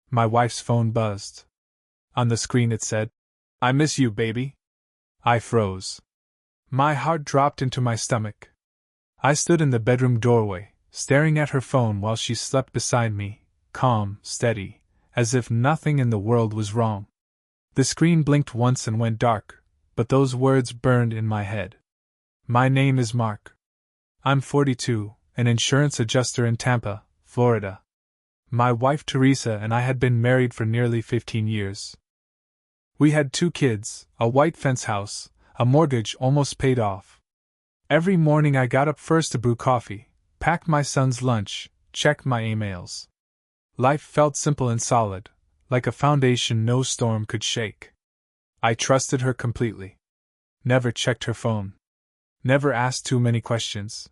My wife's phone buzzed. On the screen it said, "I miss you, baby." I froze. My heart dropped into my stomach. I stood in the bedroom doorway, staring at her phone while she slept beside me, calm, steady, as if nothing in the world was wrong. The screen blinked once and went dark, but those words burned in my head. My name is Mark. I'm 42, an insurance adjuster in Tampa, Florida. My wife Teresa and I had been married for nearly 15 years. We had 2 kids, a white fence house, a mortgage almost paid off. Every morning I got up first to brew coffee, packed my son's lunch, checked my emails. Life felt simple and solid, like a foundation no storm could shake. I trusted her completely. Never checked her phone. Never asked too many questions.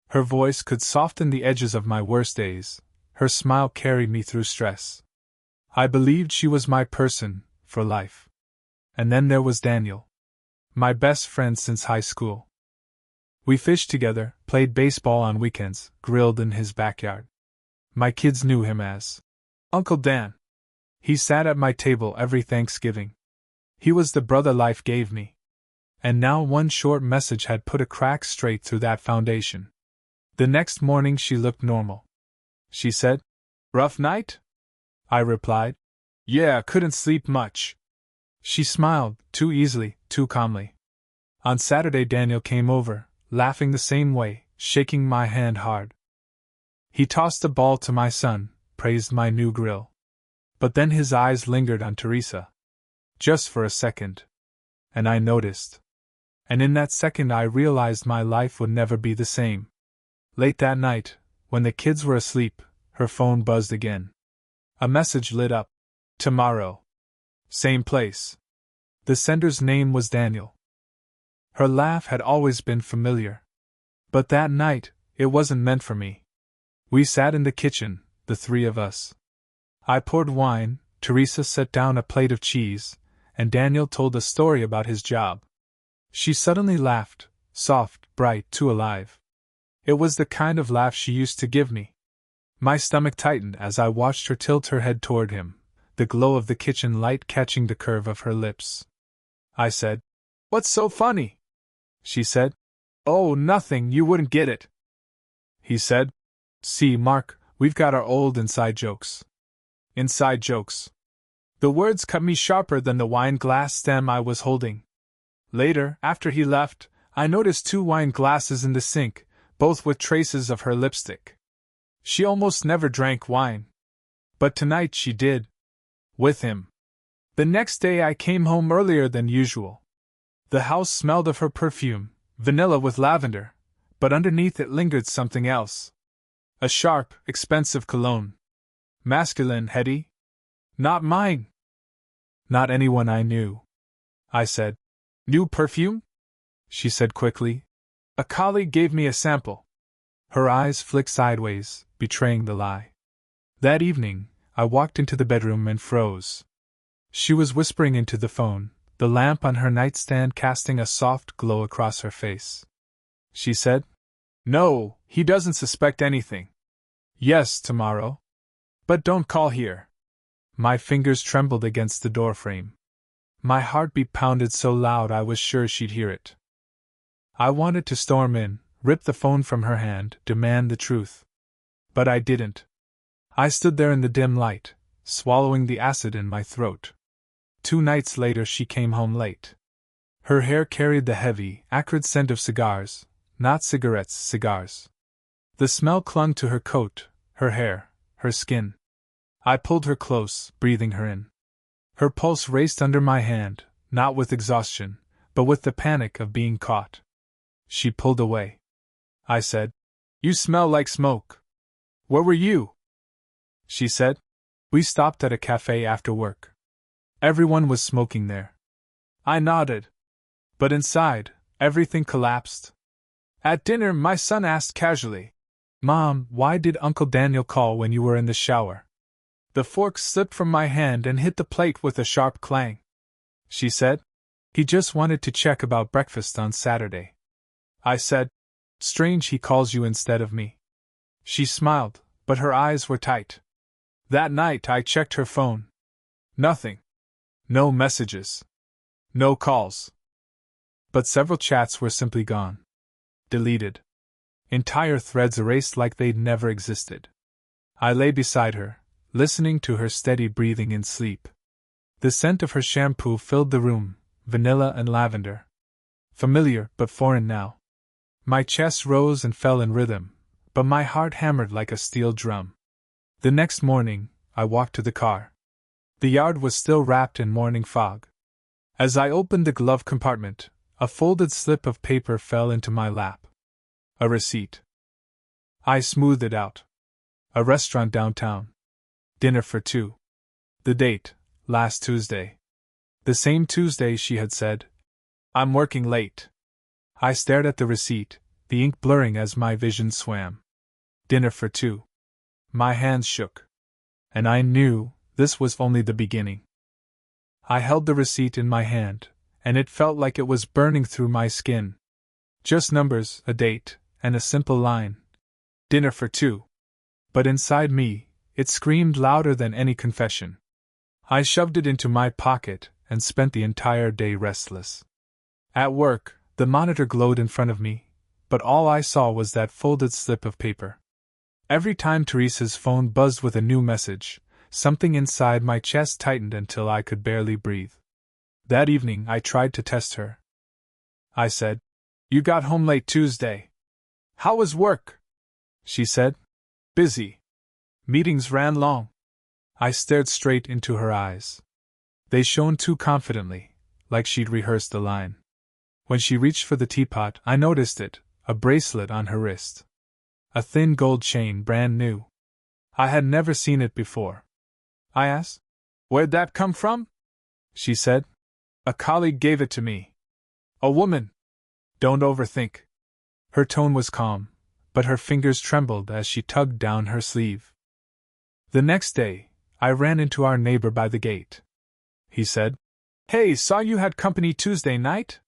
Her voice could soften the edges of my worst days. Her smile carried me through stress. I believed she was my person, for life. And then there was Daniel. My best friend since high school. We fished together, played baseball on weekends, grilled in his backyard. My kids knew him as Uncle Dan. He sat at my table every Thanksgiving. He was the brother life gave me. And now one short message had put a crack straight through that foundation. The next morning she looked normal. She said, "Rough night?" I replied, "Yeah, couldn't sleep much." She smiled, too easily, too calmly. On Saturday Daniel came over, laughing the same way, shaking my hand hard. He tossed the ball to my son, praised my new grill. But then his eyes lingered on Teresa. Just for a second. And I noticed. And in that second I realized my life would never be the same. Late that night, when the kids were asleep, her phone buzzed again. A message lit up. Tomorrow. Same place. The sender's name was Daniel. Her laugh had always been familiar. But that night, it wasn't meant for me. We sat in the kitchen, the 3 of us. I poured wine, Teresa set down a plate of cheese, and Daniel told a story about his job. She suddenly laughed, soft, bright, too alive. It was the kind of laugh she used to give me. My stomach tightened as I watched her tilt her head toward him, the glow of the kitchen light catching the curve of her lips. I said, "What's so funny?" She said, "Oh, nothing, you wouldn't get it." He said, "See, Mark, we've got our old inside jokes." Inside jokes. The words cut me sharper than the wine glass stem I was holding. Later, after he left, I noticed 2 wine glasses in the sink, both with traces of her lipstick. She almost never drank wine. But tonight she did. With him. The next day I came home earlier than usual. The house smelled of her perfume, vanilla with lavender, but underneath it lingered something else. A sharp, expensive cologne. Masculine, heady. Not mine. Not anyone I knew. I said, "New perfume?" She said quickly, "A colleague gave me a sample." Her eyes flicked sideways, betraying the lie. That evening, I walked into the bedroom and froze. She was whispering into the phone, the lamp on her nightstand casting a soft glow across her face. She said, "No, he doesn't suspect anything." "Yes, tomorrow. But don't call here." My fingers trembled against the doorframe. My heartbeat pounded so loud I was sure she'd hear it. I wanted to storm in, rip the phone from her hand, demand the truth. But I didn't. I stood there in the dim light, swallowing the acid in my throat. 2 nights later she came home late. Her hair carried the heavy, acrid scent of cigars, not cigarettes, cigars. The smell clung to her coat, her hair, her skin. I pulled her close, breathing her in. Her pulse raced under my hand, not with exhaustion, but with the panic of being caught. She pulled away. I said, "You smell like smoke. Where were you?" She said, "We stopped at a cafe after work. Everyone was smoking there." I nodded. But inside, everything collapsed. At dinner, my son asked casually, "Mom, why did Uncle Daniel call when you were in the shower?" The fork slipped from my hand and hit the plate with a sharp clang. She said, "He just wanted to check about breakfast on Saturday." I said, "Strange he calls you instead of me." She smiled, but her eyes were tight. That night I checked her phone. Nothing. No messages. No calls. But several chats were simply gone. Deleted. Entire threads erased like they'd never existed. I lay beside her, listening to her steady breathing in sleep. The scent of her shampoo filled the room, vanilla and lavender. Familiar, but foreign now. My chest rose and fell in rhythm, but my heart hammered like a steel drum. The next morning, I walked to the car. The yard was still wrapped in morning fog. As I opened the glove compartment, a folded slip of paper fell into my lap. A receipt. I smoothed it out. A restaurant downtown. Dinner for two. The date, last Tuesday. The same Tuesday she had said, "I'm working late." I stared at the receipt, the ink blurring as my vision swam. Dinner for two. My hands shook. And I knew this was only the beginning. I held the receipt in my hand, and it felt like it was burning through my skin. Just numbers, a date, and a simple line. Dinner for two. But inside me, it screamed louder than any confession. I shoved it into my pocket and spent the entire day restless. At work, the monitor glowed in front of me, but all I saw was that folded slip of paper. Every time Teresa's phone buzzed with a new message, something inside my chest tightened until I could barely breathe. That evening I tried to test her. I said, "You got home late Tuesday. How was work?" She said, "Busy. Meetings ran long." I stared straight into her eyes. They shone too confidently, like she'd rehearsed the line. When she reached for the teapot, I noticed it, a bracelet on her wrist. A thin gold chain, brand new. I had never seen it before. I asked, "Where'd that come from?" She said, "A colleague gave it to me." "A woman. Don't overthink." Her tone was calm, but her fingers trembled as she tugged down her sleeve. The next day, I ran into our neighbor by the gate. He said, "Hey, saw you had company Tuesday night?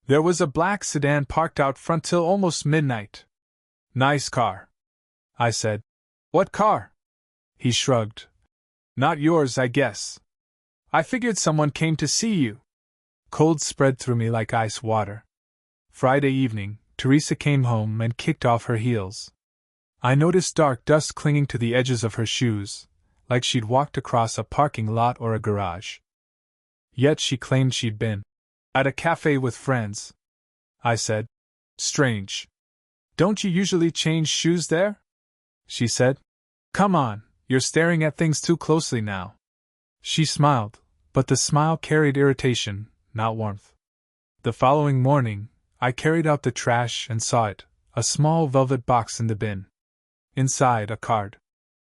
There was a black sedan parked out front till almost midnight." "Nice car." I said. "What car?" He shrugged. "Not yours, I guess. I figured someone came to see you." Cold spread through me like ice water. Friday evening, Teresa came home and kicked off her heels. I noticed dark dust clinging to the edges of her shoes, like she'd walked across a parking lot or a garage. Yet she claimed she'd been at a cafe with friends. I said, "Strange. Don't you usually change shoes there?" She said, "Come on, you're staring at things too closely now." She smiled, but the smile carried irritation, not warmth. The following morning, I carried out the trash and saw it, a small velvet box in the bin. Inside, a card.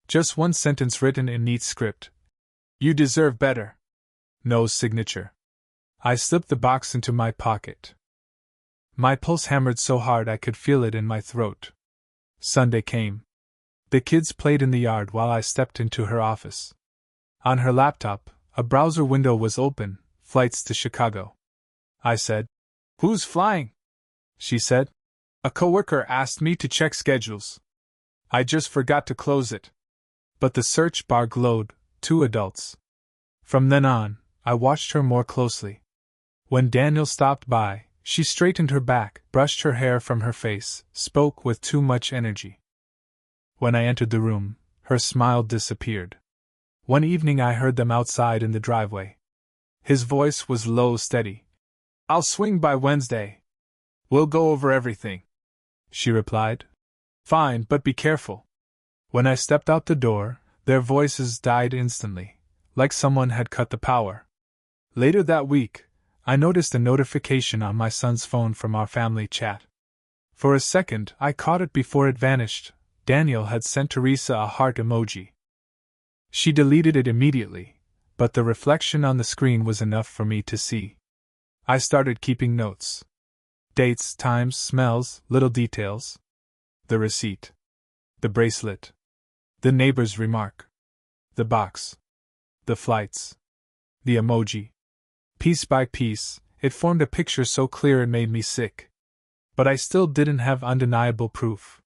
Just one sentence written in neat script. "You deserve better." No signature. I slipped the box into my pocket. My pulse hammered so hard I could feel it in my throat. Sunday came. The kids played in the yard while I stepped into her office. On her laptop, a browser window was open, flights to Chicago. I said, "Who's flying?" She said, "A coworker asked me to check schedules. I just forgot to close it." But the search bar glowed, 2 adults. From then on, I watched her more closely. When Daniel stopped by, she straightened her back, brushed her hair from her face, spoke with too much energy. When I entered the room, her smile disappeared. One evening I heard them outside in the driveway. His voice was low, steady. "I'll swing by Wednesday. We'll go over everything." She replied, "Fine, but be careful." When I stepped out the door, their voices died instantly, like someone had cut the power. Later that week, I noticed a notification on my son's phone from our family chat. For a second, I caught it before it vanished. Daniel had sent Teresa a heart emoji. She deleted it immediately, but the reflection on the screen was enough for me to see. I started keeping notes. Dates, times, smells, little details. The receipt. The bracelet. The neighbor's remark. The box. The flights. The emoji. Piece by piece, it formed a picture so clear it made me sick. But I still didn't have undeniable proof.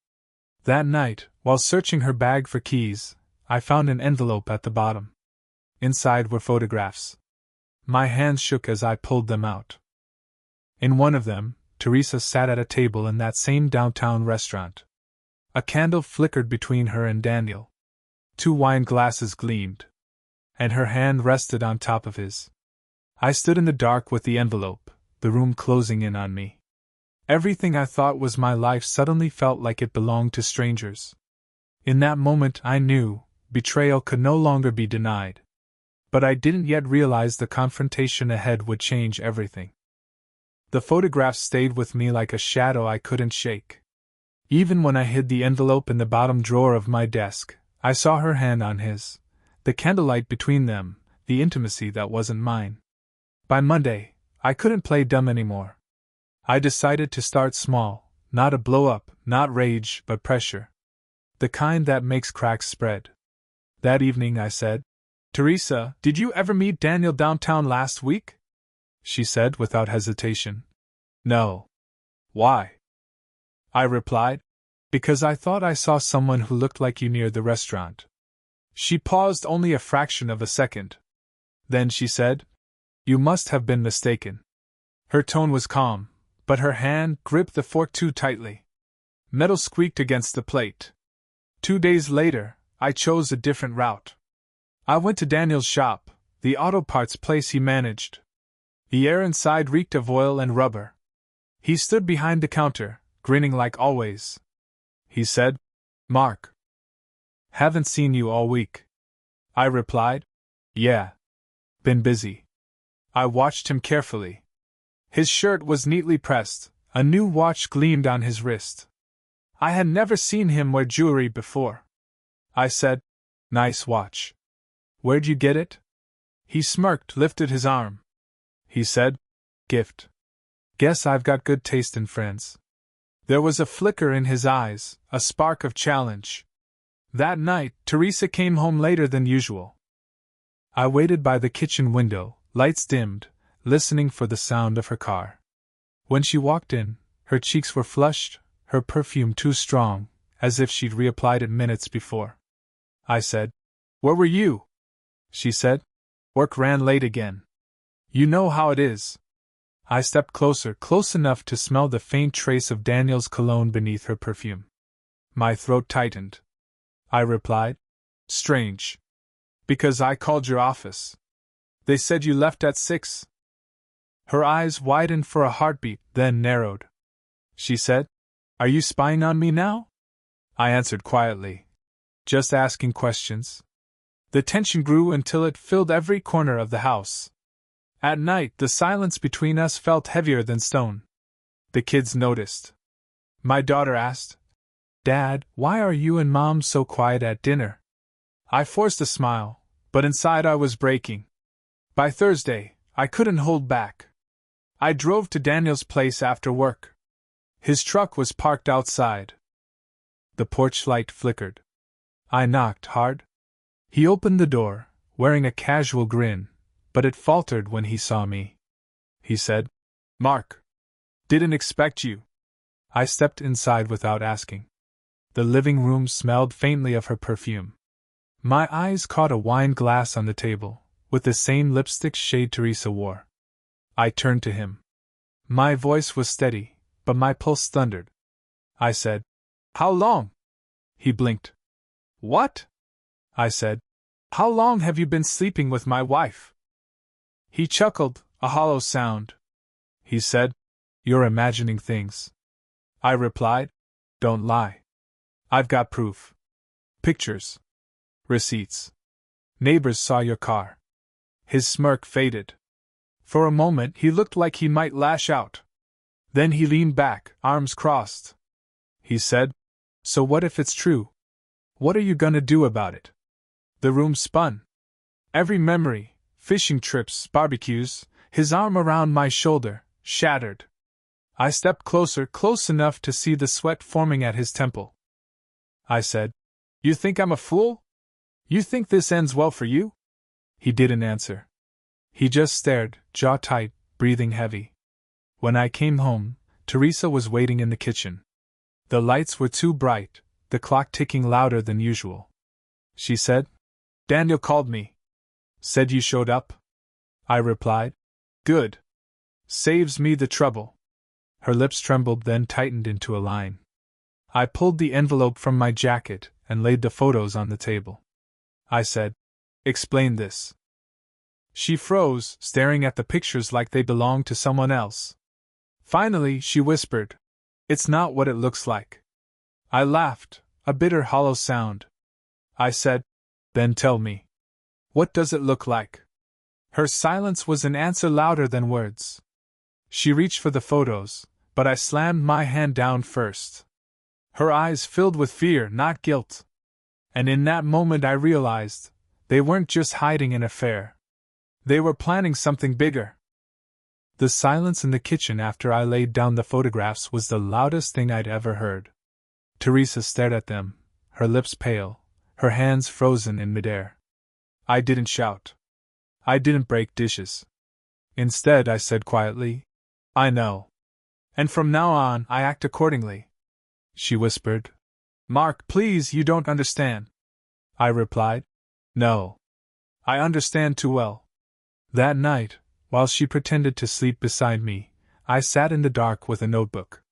That night, while searching her bag for keys, I found an envelope at the bottom. Inside were photographs. My hands shook as I pulled them out. In one of them, Teresa sat at a table in that same downtown restaurant. A candle flickered between her and Daniel. 2 wine glasses gleamed, and her hand rested on top of his. I stood in the dark with the envelope, the room closing in on me. Everything I thought was my life suddenly felt like it belonged to strangers. In that moment I knew betrayal could no longer be denied. But I didn't yet realize the confrontation ahead would change everything. The photographs stayed with me like a shadow I couldn't shake. Even when I hid the envelope in the bottom drawer of my desk, I saw her hand on his, the candlelight between them, the intimacy that wasn't mine. By Monday, I couldn't play dumb anymore. I decided to start small, not a blow-up, not rage, but pressure. The kind that makes cracks spread. That evening I said, "Teresa, did you ever meet Daniel downtown last week?" She said without hesitation. "No." "Why?" I replied, "Because I thought I saw someone who looked like you near the restaurant." She paused only a fraction of a second. Then she said, "You must have been mistaken." Her tone was calm, but her hand gripped the fork too tightly. Metal squeaked against the plate. 2 days later, I chose a different route. I went to Daniel's shop, the auto parts place he managed. The air inside reeked of oil and rubber. He stood behind the counter, grinning like always. He said, "Mark. Haven't seen you all week." I replied, "Yeah. Been busy." I watched him carefully. His shirt was neatly pressed, a new watch gleamed on his wrist. I had never seen him wear jewelry before. I said, "Nice watch. Where'd you get it?" He smirked, lifted his arm. He said, "Gift. Guess I've got good taste in friends." There was a flicker in his eyes, a spark of challenge. That night, Teresa came home later than usual. I waited by the kitchen window, lights dimmed, listening for the sound of her car. When she walked in, her cheeks were flushed, her perfume too strong, as if she'd reapplied it minutes before. I said, "Where were you?" She said, "Work ran late again. You know how it is." I stepped closer, close enough to smell the faint trace of Daniel's cologne beneath her perfume. My throat tightened. I replied, "Strange. Because I called your office. They said you left at 6. Her eyes widened for a heartbeat, then narrowed. She said, "Are you spying on me now?" I answered quietly, "Just asking questions." The tension grew until it filled every corner of the house. At night, the silence between us felt heavier than stone. The kids noticed. My daughter asked, "Dad, why are you and Mom so quiet at dinner?" I forced a smile, but inside I was breaking. By Thursday, I couldn't hold back. I drove to Daniel's place after work. His truck was parked outside. The porch light flickered. I knocked hard. He opened the door, wearing a casual grin, but it faltered when he saw me. He said, "Mark. Didn't expect you." I stepped inside without asking. The living room smelled faintly of her perfume. My eyes caught a wine glass on the table, with the same lipstick shade Teresa wore. I turned to him. My voice was steady, but my pulse thundered. I said, "How long?" He blinked. "What?" I said, "How long have you been sleeping with my wife?" He chuckled, a hollow sound. He said, "You're imagining things." I replied, "Don't lie. I've got proof. Pictures. Receipts. Neighbors saw your car." His smirk faded. For a moment he looked like he might lash out. Then he leaned back, arms crossed. He said, "So what if it's true? What are you gonna do about it?" The room spun. Every memory, fishing trips, barbecues, his arm around my shoulder, shattered. I stepped closer, close enough to see the sweat forming at his temple. I said, "You think I'm a fool? You think this ends well for you?" He didn't answer. He just stared, jaw tight, breathing heavy. When I came home, Teresa was waiting in the kitchen. The lights were too bright, the clock ticking louder than usual. she said. Daniel called me. Said you showed up? I replied. Good. Saves me the trouble. Her lips trembled, then tightened into a line. I pulled the envelope from my jacket and laid the photos on the table. I said, Explain this. She froze, staring at the pictures like they belonged to someone else. Finally, she whispered, It's not what it looks like. I laughed, a bitter, hollow sound. I said, Then tell me. What does it look like? Her silence was an answer louder than words. She reached for the photos, but I slammed my hand down first. Her eyes filled with fear, not guilt. And in that moment I realized, they weren't just hiding an affair. They were planning something bigger. The silence in the kitchen after I laid down the photographs was the loudest thing I'd ever heard. Teresa stared at them, her lips pale, her hands frozen in midair. I didn't shout. I didn't break dishes. Instead, I said quietly, I know. And from now on, I act accordingly. She whispered, Mark, please, you don't understand. I replied, No. I understand too well. That night, while she pretended to sleep beside me, I sat in the dark with a notebook.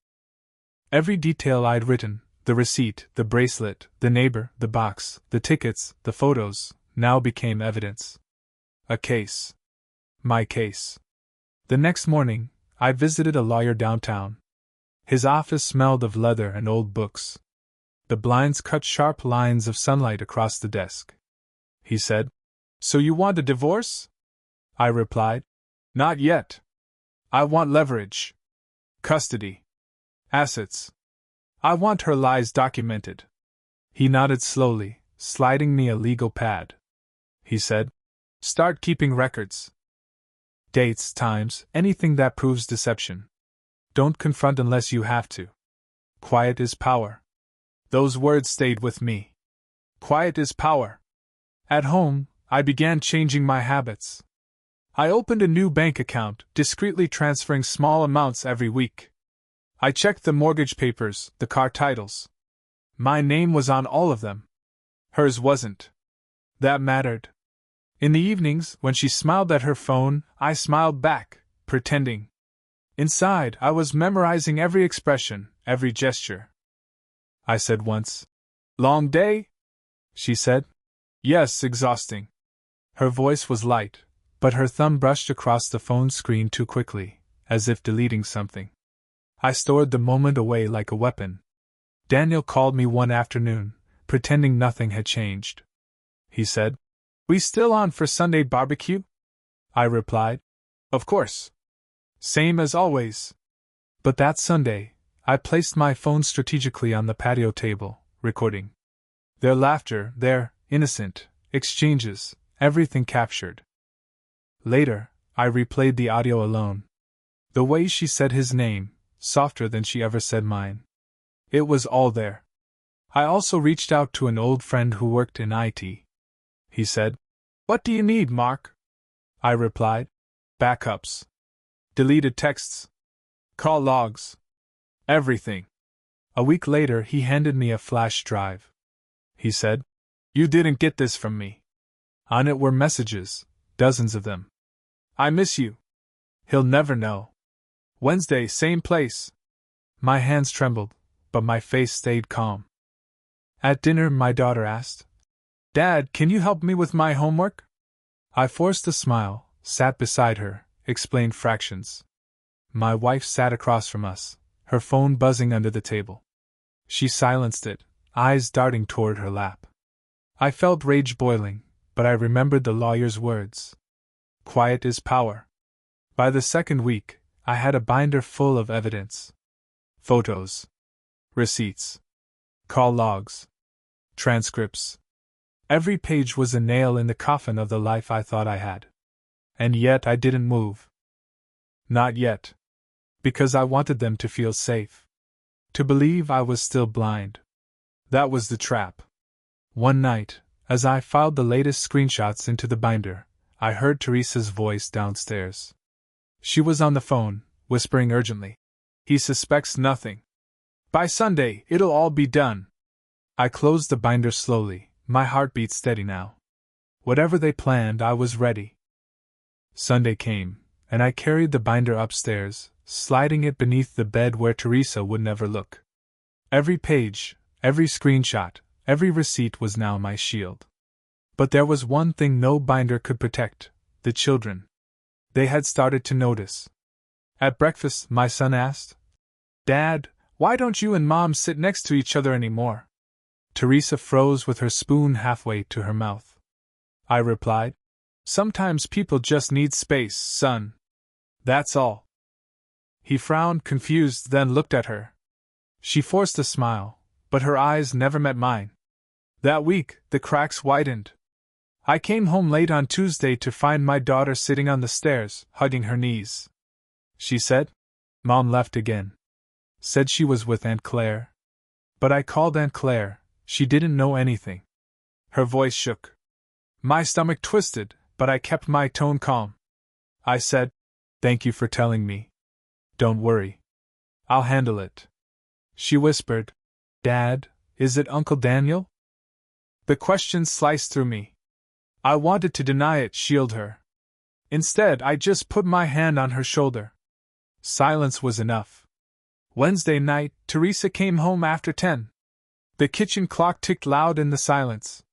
Every detail I'd written, the receipt, the bracelet, the neighbor, the box, the tickets, the photos, now became evidence. A case. My case. The next morning, I visited a lawyer downtown. His office smelled of leather and old books. The blinds cut sharp lines of sunlight across the desk. He said, So you want a divorce? I replied, Not yet. I want leverage. Custody. Assets. I want her lies documented. He nodded slowly, sliding me a legal pad. He said, Start keeping records. Dates, times, anything that proves deception. Don't confront unless you have to. Quiet is power. Those words stayed with me. Quiet is power. At home, I began changing my habits. I opened a new bank account, discreetly transferring small amounts every week. I checked the mortgage papers, the car titles. My name was on all of them. Hers wasn't. That mattered. In the evenings, when she smiled at her phone, I smiled back, pretending. Inside, I was memorizing every expression, every gesture. I said once, Long day? She said, Yes, exhausting. Her voice was light, but her thumb brushed across the phone screen too quickly, as if deleting something. I stored the moment away like a weapon. Daniel called me one afternoon, pretending nothing had changed. He said, We still on for Sunday barbecue? I replied, Of course. Same as always. But that Sunday, I placed my phone strategically on the patio table, recording. Their laughter, their innocent exchanges, everything captured. Later, I replayed the audio alone. The way she said his name, softer than she ever said mine. It was all there. I also reached out to an old friend who worked in IT. He said, What do you need, Mark? I replied, Backups. Deleted texts. Call logs. Everything. A week later, he handed me a flash drive. He said, You didn't get this from me. On it were messages, dozens of them. I miss you. He'll never know. Wednesday, same place. My hands trembled, but my face stayed calm. At dinner, my daughter asked, Dad, can you help me with my homework? I forced a smile, sat beside her, explained fractions. My wife sat across from us, her phone buzzing under the table. She silenced it, eyes darting toward her lap. I felt rage boiling, but I remembered the lawyer's words. Quiet is power. By the second week, I had a binder full of evidence. Photos. Receipts. Call logs. Transcripts. Every page was a nail in the coffin of the life I thought I had. And yet I didn't move. Not yet. Because I wanted them to feel safe. To believe I was still blind. That was the trap. One night, as I filed the latest screenshots into the binder, I heard Teresa's voice downstairs. She was on the phone, whispering urgently. He suspects nothing. By Sunday, it'll all be done. I closed the binder slowly, my heart beat steady now. Whatever they planned, I was ready. Sunday came, and I carried the binder upstairs, sliding it beneath the bed where Teresa would never look. Every page, every screenshot, every receipt was now my shield. But there was one thing no binder could protect: the children. They had started to notice. At breakfast, my son asked, "Dad, why don't you and Mom sit next to each other anymore?" Teresa froze with her spoon halfway to her mouth. I replied, "Sometimes people just need space, son. That's all." He frowned, confused, then looked at her. She forced a smile, but her eyes never met mine. That week, the cracks widened. I came home late on Tuesday to find my daughter sitting on the stairs, hugging her knees. She said, "Mom left again. Said she was with Aunt Claire." But I called Aunt Claire. She didn't know anything. Her voice shook. My stomach twisted, but I kept my tone calm. I said, "Thank you for telling me. Don't worry. I'll handle it." She whispered, "Dad, is it Uncle Daniel?" The question sliced through me. I wanted to deny it, shield her. Instead, I just put my hand on her shoulder. Silence was enough. Wednesday night, Teresa came home after 10. The kitchen clock ticked loud in the silence.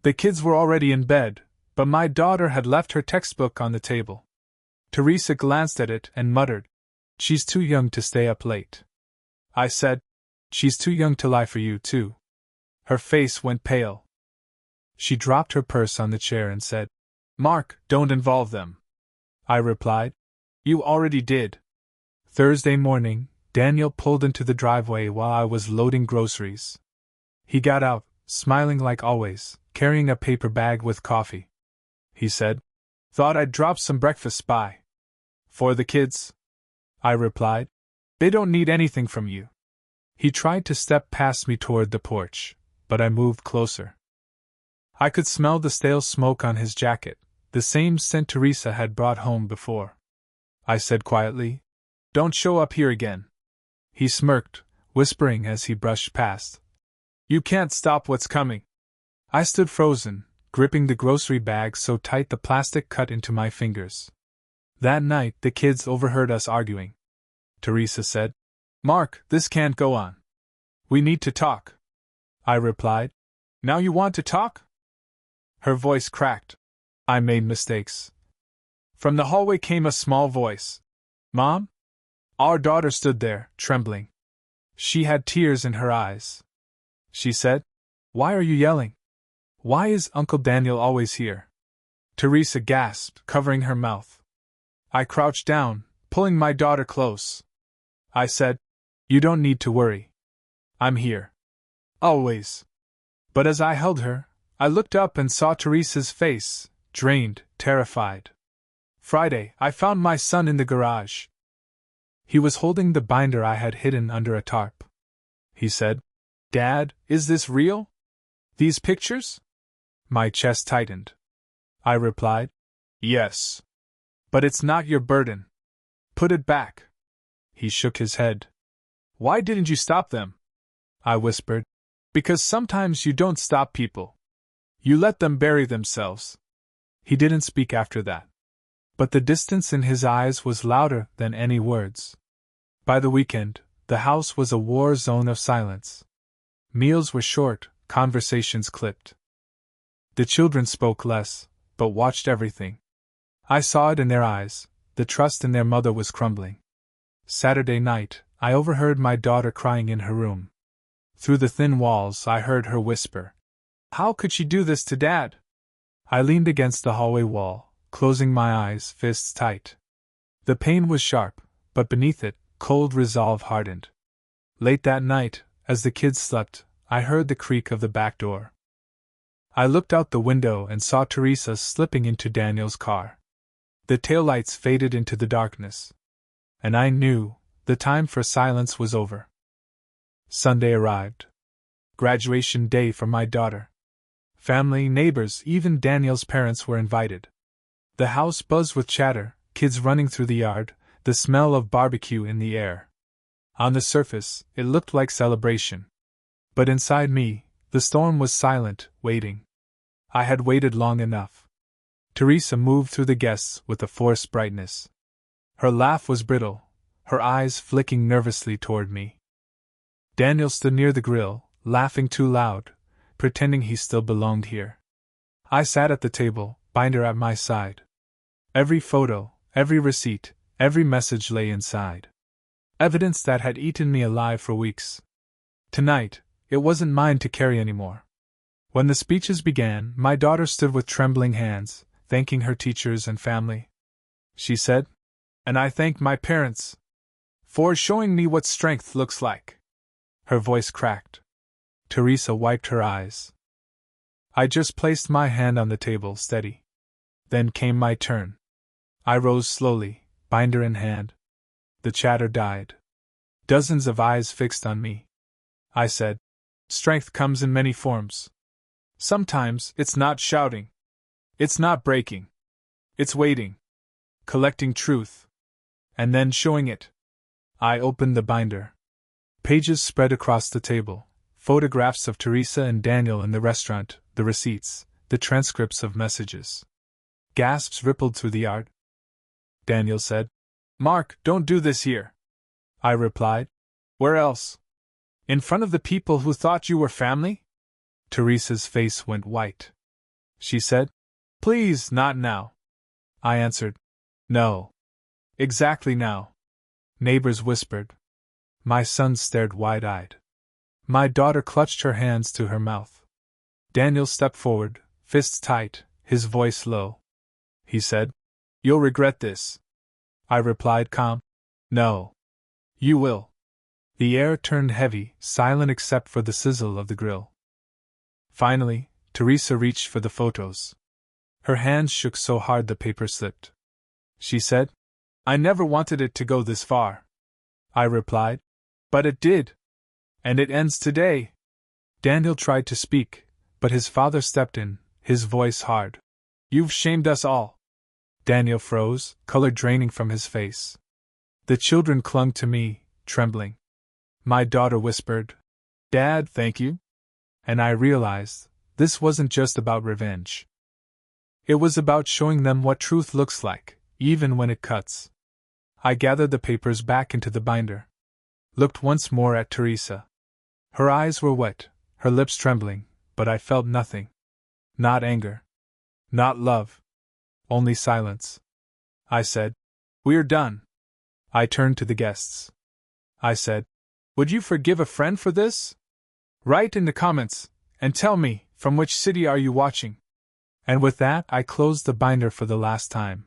The kids were already in bed, but my daughter had left her textbook on the table. Teresa glanced at it and muttered, "She's too young to stay up late." I said, "She's too young to lie for you, too." Her face went pale. She dropped her purse on the chair and said, "Mark, don't involve them." I replied, "You already did." Thursday morning, Daniel pulled into the driveway while I was loading groceries. He got out, smiling like always, carrying a paper bag with coffee. He said, "Thought I'd drop some breakfast by." "For the kids?" I replied. "They don't need anything from you." He tried to step past me toward the porch, but I moved closer. I could smell the stale smoke on his jacket, the same scent Teresa had brought home before. I said quietly, "Don't show up here again." He smirked, whispering as he brushed past, "You can't stop what's coming." I stood frozen, gripping the grocery bag so tight the plastic cut into my fingers. That night, the kids overheard us arguing. Teresa said, "Mark, this can't go on. We need to talk." I replied, "Now you want to talk?" Her voice cracked. I made mistakes. From the hallway came a small voice. "Mom?" Our daughter stood there, trembling. She had tears in her eyes. She said, "Why are you yelling? Why is Uncle Daniel always here?" Teresa gasped, covering her mouth. I crouched down, pulling my daughter close. I said, "You don't need to worry. I'm here. Always." But as I held her, I looked up and saw Teresa's face, drained, terrified. Friday, I found my son in the garage. He was holding the binder I had hidden under a tarp. He said, "Dad, is this real? These pictures?" My chest tightened. I replied, "Yes. But it's not your burden. Put it back." He shook his head. "Why didn't you stop them?" I whispered. "Because sometimes you don't stop people. You let them bury themselves." He didn't speak after that. But the distance in his eyes was louder than any words. By the weekend, the house was a war zone of silence. Meals were short, conversations clipped. The children spoke less, but watched everything. I saw it in their eyes, the trust in their mother was crumbling. Saturday night, I overheard my daughter crying in her room. Through the thin walls, I heard her whisper, "How could she do this to Dad?" I leaned against the hallway wall, closing my eyes, fists tight. The pain was sharp, but beneath it, cold resolve hardened. Late that night, as the kids slept, I heard the creak of the back door. I looked out the window and saw Teresa slipping into Daniel's car. The taillights faded into the darkness. And I knew the time for silence was over. Sunday arrived. Graduation day for my daughter. Family, neighbors, even Daniel's parents were invited. The house buzzed with chatter, kids running through the yard, the smell of barbecue in the air. On the surface, it looked like celebration. But inside me, The storm was silent, waiting. I had waited long enough. Teresa moved through the guests with a forced brightness. Her laugh was brittle, her eyes flicking nervously toward me. Daniel stood near the grill, laughing too loud, pretending he still belonged here. I sat at the table, binder at my side. Every photo, every receipt, every message lay inside. Evidence that had eaten me alive for weeks. Tonight, it wasn't mine to carry anymore. When the speeches began, my daughter stood with trembling hands, thanking her teachers and family. She said, "And I thank my parents for showing me what strength looks like." Her voice cracked. Teresa wiped her eyes. I just placed my hand on the table, steady. Then came my turn. I rose slowly, binder in hand. The chatter died. Dozens of eyes fixed on me. I said, "Strength comes in many forms. Sometimes it's not shouting. It's not breaking. It's waiting. Collecting truth. And then showing it." I opened the binder. Pages spread across the table. Photographs of Teresa and Daniel in the restaurant, the receipts, the transcripts of messages. Gasps rippled through the yard. Daniel said, "Mark, don't do this here." I replied, "Where else? In front of the people who thought you were family?" Teresa's face went white. She said, "Please, not now." I answered, "No. Exactly now." Neighbors whispered. My son stared wide-eyed. My daughter clutched her hands to her mouth. Daniel stepped forward, fists tight, his voice low. He said, "You'll regret this." I replied calm, "No. You will." The air turned heavy, silent except for the sizzle of the grill. Finally, Teresa reached for the photos. Her hands shook so hard the paper slipped. She said, "I never wanted it to go this far." I replied, "But it did. And it ends today." Daniel tried to speak, but his father stepped in, his voice hard. "You've shamed us all." Daniel froze, color draining from his face. The children clung to me, trembling. My daughter whispered, "Dad, thank you." And I realized, this wasn't just about revenge. It was about showing them what truth looks like, even when it cuts. I gathered the papers back into the binder. Looked once more at Teresa. Her eyes were wet, her lips trembling, but I felt nothing. Not anger. Not love. Only silence. I said, "We're done." I turned to the guests. I said, "Would you forgive a friend for this? Write in the comments, and tell me, from which city are you watching?" And with that I closed the binder for the last time.